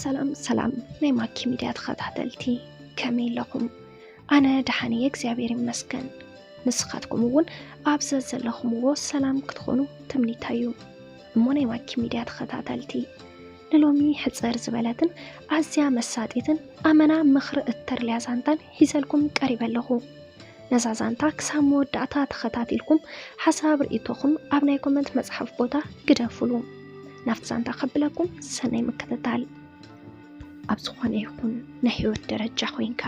سلام ናይ ማኪ ሚድያ ተኸታተልቲ ከመይ ኣለኹም? ኣነ ደሓኒ እግዚአብሔር ይመስገን። ንስኻትኩም እውን ኣብዘ ዘለኹምዎ ሰላም ክትኾኑ ትምኒተዩ። እሞ ናይ ማኪ ሚድያ ተኸታተልቲ ንሎሚ ሕፅር ዝበለትን ኣዝያ መሳጢትን ኣመና ምኽሪ እተርልያ ዛንታን ሒዘልኩም ቀሪበ ኣለኹ። ነዛ ዛንታ ክሳብ መወዳእታ ተኸታቲልኩም ሓሳብ ርእይቶኹም ኣብ ናይ ኮመንት መጽሓፍ ቦታ ግደፍሉ። ናፍቲ ዛንታ ከብለኩም ሰናይ ምክትታል። ኣብ ዝኾነ ይኹን ናይ ህይወት ደረጃ ኮይንካ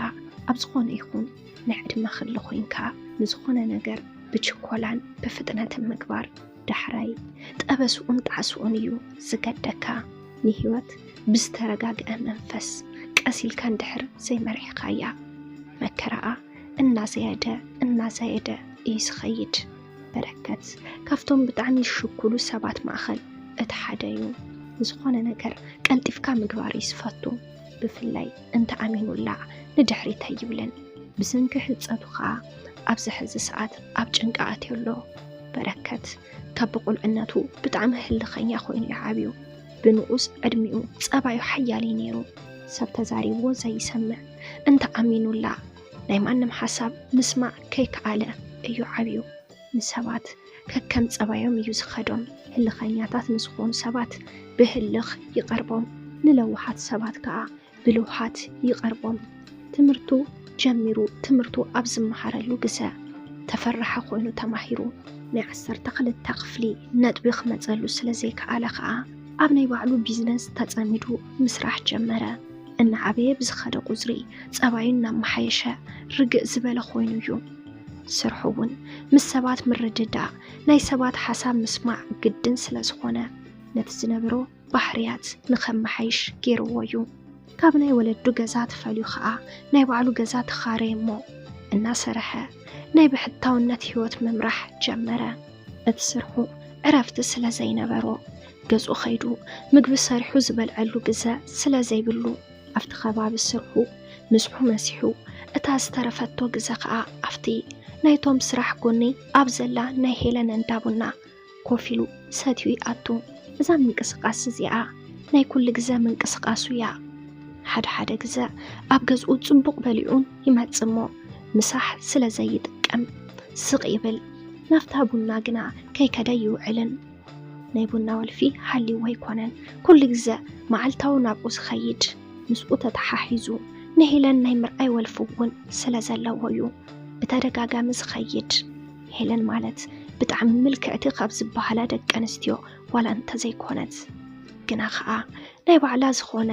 ኣብ ዝኾነ ይኹን ናይ ዕድመ ክሊ ኮይንካ ንዝኾነ ነገር ብችኮላን ብፍጥነትን ምግባር ዳሕራይ ጠበስኡን ጣዕስኡን እዩ ዝገደካ። ንህይወት ብዝተረጋግአ መንፈስ ቀሲልካ እንድሕር ዘይመሪሕካያ መከራኣ እናዘየደ እዩ ዝኸይድ። በረከት ካብቶም ብጣዕሚ ዝሽኩሉ ሰባት ማእኸል እቲ ሓደ እዩ። ዝኾነ ነገር ቀልጢፍካ ምግባር ይስፈቱ። ብፍላይ እንተ ኣሚኑላ ንድሕሪት ኣይብልን። ብስንኪ ህፀቱ ከዓ ኣብዚ ሕዚ ሰዓት ኣብ ጭንቃት የሎ። በረከት ካብ ብቁልዕነቱ ብጣዕሚ ህልኸኛ ኮይኑ ይዓብዩ። ብንኡስ ዕድሚኡ ፀባዩ ሓያሊ ነይሩ። ሰብ ተዛሪብዎ ዘይሰምዕ እንተ ኣሚኑላ ናይ ማንም ሓሳብ ምስማዕ ከይከኣለ እዩ ዓብዩ። ንሰባት ከከም ፀባዮም እዩ ዝኸዶም። ህልኸኛታት ንዝኾኑ ሰባት ብህልኽ ይቐርቦም፣ ንለውሓት ሰባት ከዓ ብልውሓት ይቐርቦም። ትምህርቱ ጀሚሩ ትምህርቱ ኣብ ዝመሃረሉ ግዜ ተፈራሐ ኮይኑ ተማሂሩ ናይ 12 ክፍሊ ነጥቢ ክመፀሉ ስለዘይከኣለ ከዓ ኣብ ናይ ባዕሉ ቢዝነስ ተፀሚዱ ምስራሕ ጀመረ። እናዓበየ ብዝኸደ ቁፅሪ ፀባዩ እናመሓየሸ ርግእ ዝበለ ኮይኑ እዩ። ስርሑ እውን ምስ ሰባት ምርድዳእ ናይ ሰባት ሓሳብ ምስማዕ ግድን ስለ ዝኾነ ነቲ ዝነበሮ ባህርያት ንኸመሓይሽ ገይርዎ እዩ። ካብ ናይ ወለዱ ገዛ ተፈልዩ ከዓ ናይ ባዕሉ ገዛ ተኻረየ እሞ እናሰርሐ ናይ ብሕታውነት ህይወት ምምራሕ ጀመረ። እቲ ስርሑ ዕረፍቲ ስለ ዘይነበሮ ገጹ ኸይዱ ምግቢ ሰሪሑ ዝበልዐሉ ግዜ ስለ ዘይብሉ ኣብቲ ከባቢ ስርሑ ምስሑ መሲሑ እታ ዝተረፈቶ ግዜ ከዓ ኣብቲ ናይቶም ስራሕ ጎኒ ኣብ ዘላ ናይ ሄለን እንዳቡና ኮፍ ኢሉ ሰትዩ ይኣቱ። እዛ ምንቅስቃስ እዚኣ ናይ ኩሉ ግዜ ምንቅስቃሱ እያ። ሓደ ግዜ ኣብ ገዝኡ ጽቡቕ በሊዑን ይመጽእ እሞ ምሳሕ ስለ ዘይጥቀም ስቕ ይብል። ናፍታ ቡና ግና ከይከደ ይውዕልን። ናይ ቡና ወልፊ ሓሊዎ ኣይኮነን። ኩሉ ግዜ መዓልታዊ ናብኡ ዝኸይድ ምስኡ ተተሓሒዙ ንሄለን ናይ ምርኣይ ወልፊ እውን ስለ ዘለዎ እዩ ብተደጋጋሚ ዝኸይድ። ሄለን ማለት ብጣዕሚ ምልክዕቲ ካብ ዝበሃላ ደቂ ኣንስትዮ ዋላ እንተዘይኮነት ግና ከዓ ናይ ባዕላ ዝኾነ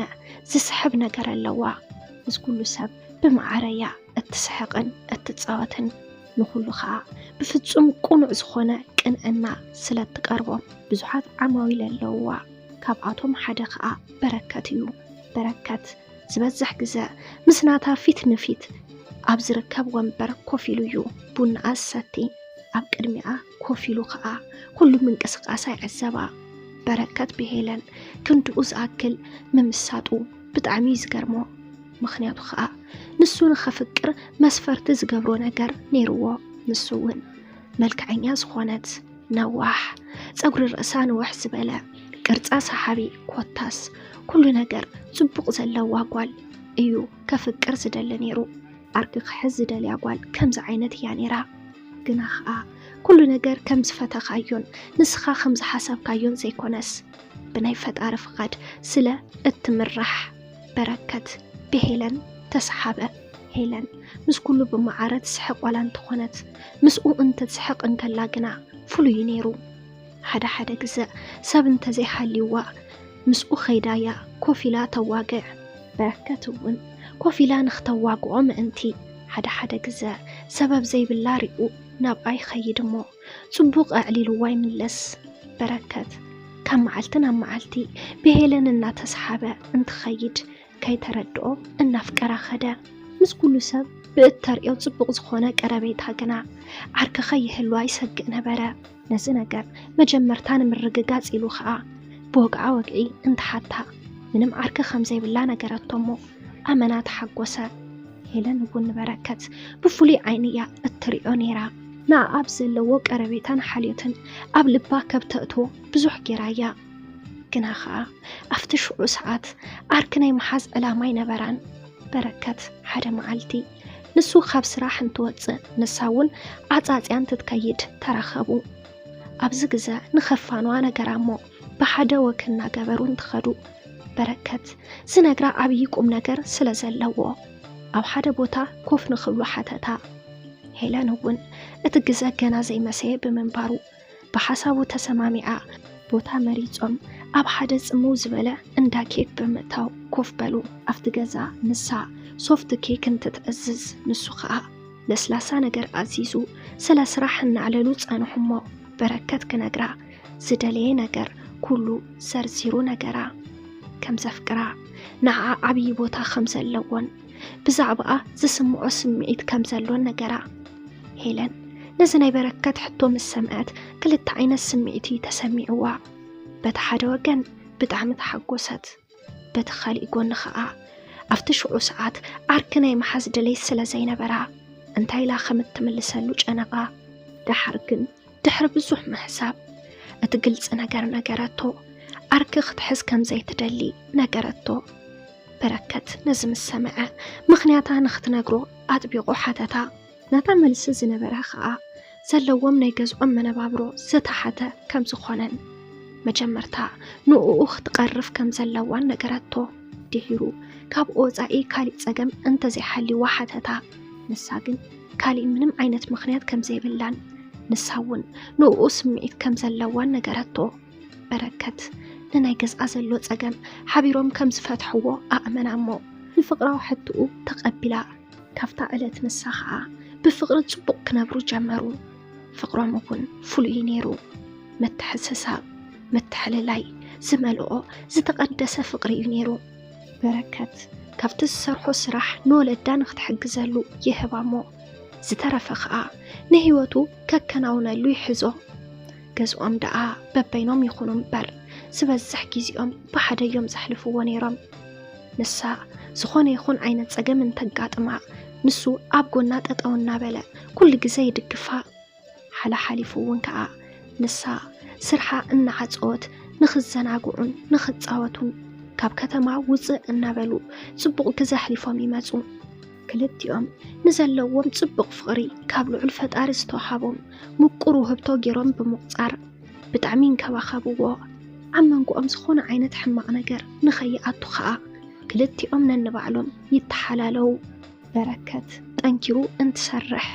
ዝስሕብ ነገር ኣለዋ። ምስ ኩሉ ሰብ ብማዕረያ እትስሕቕን እትፃወትን ንኩሉ ከዓ ብፍጹም ቁኑዕ ዝኾነ ቅንዕና ስለ እትቐርቦም ብዙሓት ዓማዊል ኣለውዋ። ካብኣቶም ሓደ ከዓ በረከት እዩ። በረከት ዝበዝሕ ግዜ ምስ ናታ ፊት ንፊት ኣብ ዝርከብ ወንበር ኮፍ ኢሉ እዩ ቡና ሰቲ። ኣብ ቅድሚኣ ኮፍ ኢሉ ከዓ ኩሉ ምንቅስቃሳ ይዕዘባ። በረከት ብሄለን ክንድኡ ዝኣክል ምምሳጡ ብጣዕሚ ዝገርሞ። ምክንያቱ ከዓ ንሱ ንኸፍቅር መስፈርቲ ዝገብሮ ነገር ነይርዎ። ንሱ እውን መልክዐኛ ዝኾነት ነዋሕ ፀጉሪ ርእሳ ንውሕ ዝበለ ቅርፃ ሰሓቢ ኮታስ ኩሉ ነገር ጽቡቕ ዘለዋ ጓል እዩ ከፍቅር ዝደሊ ነይሩ። ዓርቂ ክሕዝ ዝደልያ ጓል ከምዚ ዓይነት እያ ነይራ። ግና ከዓ ኩሉ ነገር ከም ዝፈተኻዮን ንስኻ ከም ዝሓሰብካዮን ዘይኮነስ ብናይ ፈጣሪ ፍቓድ ስለ እትምራሕ በረከት ብሄለን ተሰሓበ። ሄለን ምስ ኩሉ ብማዕረ ትስሕቕ ዋላ እንትኾነት ምስኡ እንትትስሕቕ እንከላ ግና ፍሉይ ነይሩ። ሓደ ግዜ ሰብ እንተዘይሃልይዋ ምስኡ ኸይዳያ ኮፍ ኢላ ተዋግዕ። በረከት እውን ኮፍ ኢላ ንኽተዋግዖ ምእንቲ ሓደ ግዜ ሰበብ ዘይብላ ሪኡ ናብኣ ይኸይድ እሞ ጽቡቕ ኣዕሊልዋ ይምለስ። በረከት ካብ መዓልቲ ናብ መዓልቲ ብሄለን እናተሰሓበ እንትኸይድ ከይተረድኦ እናፍቀራ ኸደ። ምስ ኩሉ ሰብ ብእተርእዮ ጽቡቕ ዝኾነ ቀረቤታ ግና ዓርኪ ኸይህልዋ ይሰግእ ነበረ። ነዚ ነገር መጀመርታ ንምርግጋጽ ኢሉ ከዓ ብወግዓ ወግዒ እንትሓታ ምንም ዓርኪ ከም ዘይብላ ነገረቶ እሞ ኣመና ተሓጐሰ። ሄለን እውን በረከት ብፍሉይ ዓይኒ እያ እትሪኦ ነይራ። ንኣብ ዘለዎ ቀረቤታን ሓልዮትን ኣብ ልባ ከብተእትዎ ብዙሕ ጌራያ። ግና ኸዓ ኣብቲ ሽዑ ሰዓት ዓርኪ ናይ መሓዝ ዕላማ ይነበራን። በረከት ሓደ መዓልቲ ንሱ ካብ ስራሕ እንትወፅእ ንሳ እውን ኣጻጽያ እንትትከይድ ተራኸቡ። ኣብዚ ግዜ ንኸፋንዋ ነገራ እሞ ብሓደ ወክና ገበሩ እንትኸዱ በረከት ዝነግራ ዓብዪ ቁም ነገር ስለ ዘለዎ ኣብ ሓደ ቦታ ኮፍ ንኽብሉ ሓተታ። ሄለን እውን እቲ ግዜ ገና ዘይመሰየ ብምንባሩ ብሓሳቡ ተሰማሚዓ ቦታ መሪፆም ኣብ ሓደ ጽምው ዝበለ እንዳ ኬክ ብምእታው ኮፍ በሉ። ኣብቲ ገዛ ንሳ ሶፍት ኬክ እንትትዕዝዝ ንሱ ከዓ ለስላሳ ነገር ኣዚዙ ስለ ስራሕ እናዕለሉ ጸንሑ እሞ በረከት ክነግራ ዝደለየ ነገር ኩሉ ዘርዚሩ ነገራ ከም ዘፍቅራ ንዓ ዓብዪ ቦታ ከም ዘለዎን ብዛዕባኣ ዝስምዖ ስምዒት ከም ዘሎን ነገራ። ሄለን ነዚ ናይ በረከት ሕቶ ምስ ሰምዐት ክልተ ዓይነት ስምዒት ተሰሚዕዋ። በቲ ሓደ ወገን ብጣዕሚ ተሓጎሰት፣ በቲ ካሊእ ጎኒ ከዓ ኣብቲ ሽዑ ሰዓት ዓርኪ ናይ መሓዝ ድሌት ስለ ዘይነበራ እንታይ ኢላ ከም እትምልሰሉ ጨነቓ። ድሓር ግን ድሕሪ ብዙሕ ምሕሳብ እቲ ግልፂ ነገር ነገረቶ። ዓርኪ ክትሕዝ ከም ዘይትደሊ ነገረቶ። በረከት ነዚ ምስ ሰምዐ ምኽንያታ ንኽትነግሮ ኣጥቢቑ ሓተታ። ናታ መልሲ ዝነበረ ከዓ ዘለዎም ናይ ገዝኦም መነባብሮ ዝተሓተ ከም ዝኾነን መጀመርታ ንኡኡ ክትቀርፍ ከም ዘለዋን ነገረቶ። ድሂሩ ካብኡ ወፃኢ ካሊእ ፀገም እንተዘይሓልይዋ ሓተታ። ንሳ ግን ካሊእ ምንም ዓይነት ምኽንያት ከም ዘይብላን ንሳ እውን ንኡኡ ስምዒት ከም ዘለዋን ነገረቶ። በረከት ንናይ ገዝኣ ዘሎ ፀገም ሓቢሮም ከም ዝፈትሕዎ ኣእመና እሞ ንፍቕራዊ ሕትኡ ተቐቢላ። ካብታ ዕለት ንሳ ከዓ ብፍቕሪ ጽቡቕ ክነብሩ ጀመሩ። ፍቕሮም እውን ፍሉይ ነይሩ። ምትሕስሳብ ምትሕልላይ ዝመልኦ ዝተቐደሰ ፍቕሪ እዩ ነይሩ። በረከት ካብቲ ዝሰርሖ ስራሕ ንወለዳ ንኽትሕግዘሉ ይህባ እሞ ዝተረፈ ከዓ ንህይወቱ ከከናውነሉ ይሕዞ። ገዝኦም ደኣ በበይኖም ይኹኑ እምበር ዝበዝሕ ጊዜኦም ብሓደ እዮም ዘሕልፍዎ ነይሮም። ንሳ ዝኾነ ይኹን ዓይነት ፀገም እንተጋጥማ ንሱ ኣብ ጎና ጠጠው እናበለ ኩሉ ግዜ ይድግፋ። ሓላሓሊፉ እውን ከዓ ንሳ ስርሓ እናዓፀወት ንኽዘናግዑን ንኽፃወቱን ካብ ከተማ ውፅእ እናበሉ ጽቡቕ ግዜ ኣሕሊፎም ይመፁ። ክልቲኦም ንዘለዎም ጽቡቕ ፍቕሪ ካብ ልዑል ፈጣሪ ዝተዋሃቦም ምቁር ውህብቶ ገይሮም ብምቁፃር ብጣዕሚ እንከባኸብዎ። ኣብ መንጎኦም ዝኾነ ዓይነት ሕማቕ ነገር ንኸይኣቱ ከዓ ክልቲኦም ነንባዕሎም ይተሓላለዉ። በረከት ጠንኪሩ እንትሰርሕ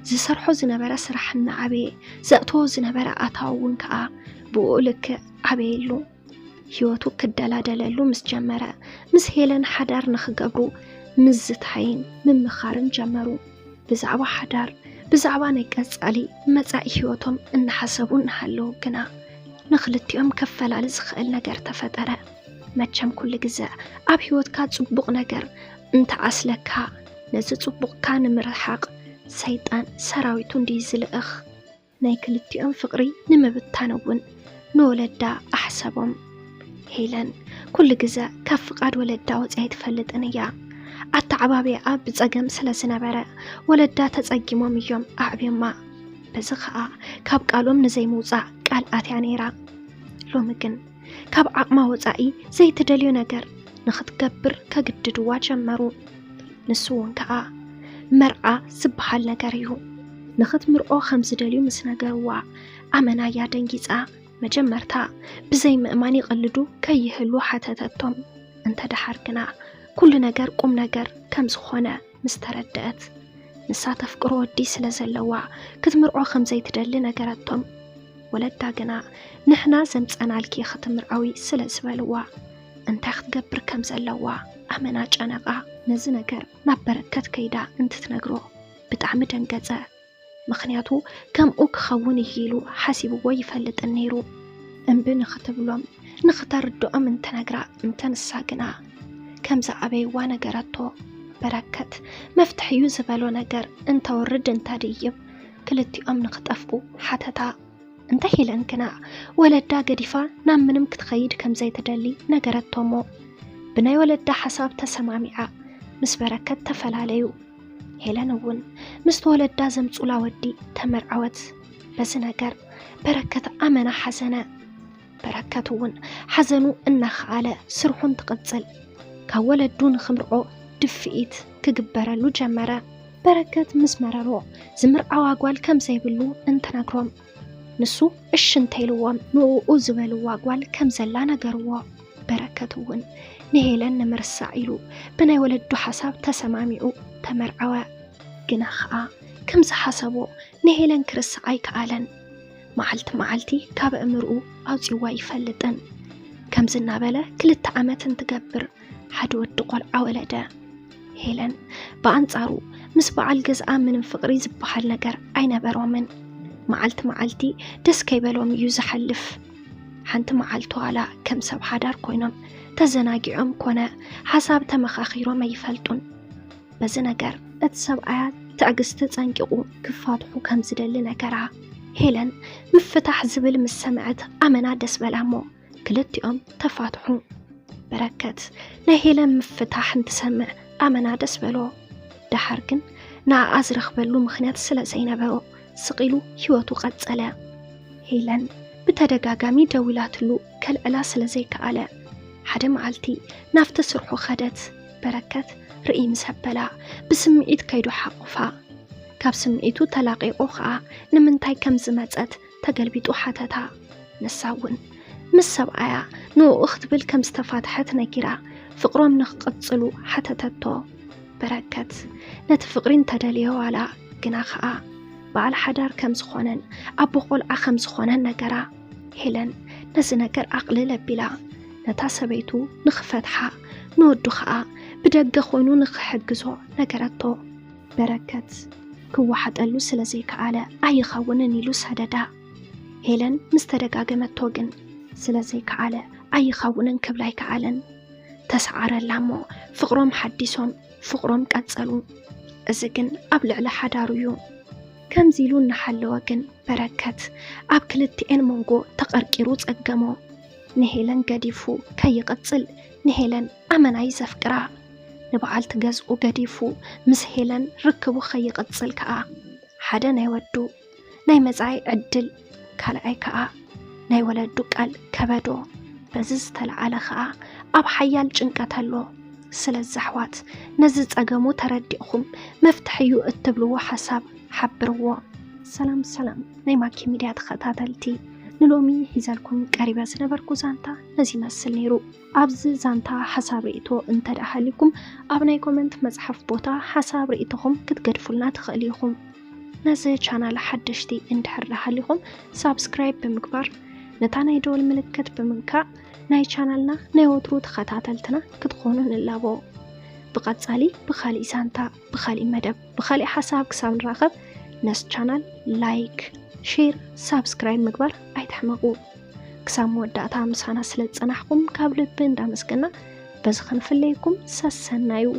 ዝሰርሖ ዝነበረ ስራሕ እናዓበየ ዘእትዎ ዝነበረ ኣታዊ እውን ከዓ ብኡ ልክዕ ዓበየሉ። ህይወቱ ክደላደለሉ ምስ ጀመረ ምስ ሄለን ሓዳር ንኽገብሩ ምዝታይን ምምኻርን ጀመሩ። ብዛዕባ ሓዳር ብዛዕባ ናይ ቀጻሊ መጻኢ ህይወቶም እናሓሰቡ እናሃለዉ ግና ንኽልቲኦም ከፈላሊ ዝኽእል ነገር ተፈጠረ። መቸም ኩሉ ግዜ ኣብ ህይወትካ ጽቡቕ ነገር እንተዓስለካ ነዚ ጽቡቕካ ንምርሓቕ ሰይጣን ሰራዊቱ እንዲህ ዝልእኽ። ናይ ክልቲኦም ፍቕሪ ንምብታን እውን ንወለዳ ኣሕሰቦም። ሄለን ኩሉ ግዜ ካብ ፍቓድ ወለዳ ወፂኣ ኣይትፈልጥን እያ። ኣተዓባብያ ብፀገም ስለ ዝነበረ ወለዳ ተፀጊሞም እዮም ኣዕብዮማ። በዚ ከዓ ካብ ቃሎም ንዘይምውፃእ ቃል ኣትያ ነይራ። ሎሚ ግን ካብ ዓቕማ ወፃኢ ዘይትደልዮ ነገር ንኽትገብር ከግድድዋ ጀመሩ። ንሱ እውን ከዓ መርዓ ዝበሃል ነገር እዩ። ንኽትምርኦ ከም ዝደልዩ ምስ ነገርዋ ኣመናያ ደንጊፃ መጀመርታ ብዘይ ምእማን ይቕልዱ ከይህሉ ሓተተቶም። እንተድሓር ግና ኩሉ ነገር ቁም ነገር ከም ዝኾነ ምስ ተረድአት ንሳ ተፍቅሮ ወዲ ስለ ዘለዋ ክትምርዖ ከም ዘይትደሊ ነገረቶም። ወለዳ ግና ንሕና ዘምፀናልኪ ክትምርዓዊ ስለ ዝበልዋ እንታይ ክትገብር ከም ዘለዋ ኣመና ጨነቓ። ነዚ ነገር ናብ በረከት ከይዳ እንትትነግሮ ብጣዕሚ ደንገፀ። ምኽንያቱ ከምኡ ክኸውን ኢሉ ሓሲብዎ ይፈልጥን ነይሩ። እምቢ ንኽትብሎም ንኽተርድኦም እንትነግራ እንተንሳ ግና ከም ዝዓበይዋ ነገረቶ። በረከት መፍትሕዩ ዝበሎ ነገር እንተወርድ እንተድይብ ክልቲኦም ንኽጠፍኡ ሓተታ። እንታይ ሄለን ግና ወለዳ ገዲፋ ናብ ምንም ክትኸይድ ከም ዘይትደሊ ነገረቶሞ። ብናይ ወለዳ ሓሳብ ተሰማሚዓ ምስ በረከት ተፈላለዩ። ሄለን እውን ምስ ወለዳ ዘምፁላ ወዲ ተመርዓወት። በዚ ነገር በረከት ኣመና ሓዘነ። بركت ون حزنو إنخ على سرحون تقتل كولد دون خمرعو دفئت كجبرلو جمرة بركت مسمررو زمر عواقوال كم زيبلو انت نقرم نسو الشنتيلوام نو أزبلو واقوال كم زلانا قروا بركتون نهيلن نمرسع إلو بنا ولدو حساب تسماميو تمرعوا جناخا كم زحسبو نهيلن كرسعي كالن معلتي كاب امرؤو أوزي وايفلتن كم زنابلا كل التعامات تقبر حدو الدقال عولدا هيلن بانصارو مس بعل جزء من فقري زبحال نجر أين برومن معلتي دس كيبلوم يزحلف حنت معلتو على كم سب حدار كوينم تزناجعم كنا حساب تمخاخيرو ما يفلتون بزنجر اتسب آيات تأجست تنقو كفاتحو كم زدل نجرها هيلن مفتح زبل مسمعت أمنا دس بلامو كلتيهم تفاتحو بركت نهيلن مفتح نتسمع أمنا دس بلو دحركن نا أزرخ بلو مخنات سلا زينبو سقيلو هيوتو قد سلا هيلن بتدقاقامي دويلاتلو كالعلا سلا زي كالا حدا معلتي نافت سرحو خدت بركت رئي مسبلا بسمعيت كيدو حقفا كاب سمعيتو تلاقي أخا نمنتاي كم زمتت تقلبيتو حتتا نساون مسب آيا نو اختبل كم استفاتحت نكيرا فقروم نقصلو حتتتو بركت نتفقرين تدليو على جناخا بعل حدار كم زخونن أبو قول أخم زخونن نجرا هيلن نز نجر عقل لبلا نتاسبيتو نخفتحا نودخا بدق خوينو نخحجزو نجرتو بركت كو واحد قالو سلازيك على أي خونن يلوس هددا هيلن مسترقاقمتو جن سلازيك على أي خونن كبلايك علن تسعر اللامو فقروم حديثون فقروم كاتسالو أزجن أبلع لحداريو كم زيلون نحلو جن بركت أبكلتين منجو تقرقيروت أجمو نهيلن قديفو كي قتل نهيلن أمن عايز فكرة نبعال تجزء قديفو مسهيلن ركبو خي قتل كا حدا نيودو ناي مزعي عدل كالاي كا ناي ولدو قال كبدو بزز تلعال خا أب حيال جنكتلو سلا الزحوات نزز أجمو تردئهم مفتحيو التبلو حساب حبروا سلام ناي ماكي ميديا تخطاتلتي نلومي هزالكم قريبا سنبركو زانتا نزي مسل نيرو أبز زانتا حساب رئيتو انت دحاليكم أبناي كومنت مزحف بوتا حساب رئيتهم كتقدفلنا تخليهم نزي چانال حدشتي اندحر لحاليهم سابسكرايب بمكبر نتانا دول ملكت بمنكا ناي چانالنا ناي وطرو تخطاتلتنا كتخونو نلابو بقاتسالي بخالي زانتا بخالي مدب بخالي حساب كساب نراخب نس چانال لايك شير سابسكرايب مكبر ايتحمقو كسام وداتا مسانا سلت صنحكم كابلت بندا مسكنا بزخن فليكم سسنايو